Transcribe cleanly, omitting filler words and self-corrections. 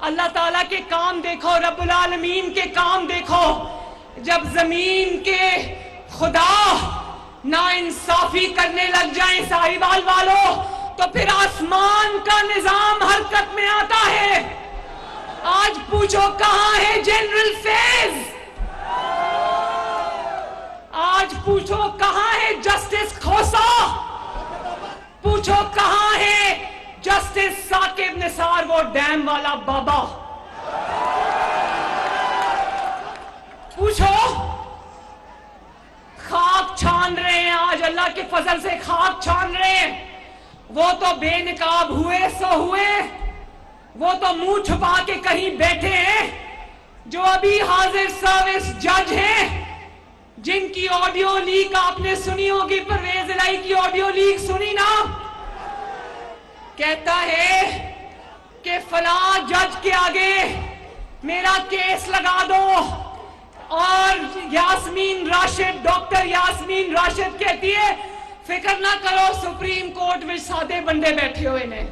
اللہ تعالیٰ کے کام دیکھو، رب العالمین کے کام دیکھو. جب زمین کے خدا ناانصافی کرنے لگ جائیں ساہیوال والوں، تو پھر آسمان کا نظام حرکت میں آتا ہے. آج پوچھو کہاں ہے جنرل فیض؟ آج پوچھو کہاں ہے جسٹس کھوسا؟ پوچھو کہاں ہے جسٹس ثاقب نثار، وہ ڈیم والا بابا؟ پوچھو. خاک چھان رہے ہیں آج، اللہ کے فضل سے خاک چھان رہے ہیں. وہ تو بے نقاب ہوئے سو ہوئے، وہ تو منہ چھپا کے کہیں بیٹھے ہیں. جو ابھی حاضر سروس جج ہیں، جن کی آڈیو لیک آپ نے سنی ہوگی، پرویز الہی کی آڈیو لیک سنی نا؟ کہتا ہے کہ فلاں جج کے آگے میرا کیس لگا دو، اور یاسمین راشد، ڈاکٹر یاسمین راشد کہتی ہے فکر نہ کرو، سپریم کورٹ میں سادے بندے بیٹھے ہوئے نے.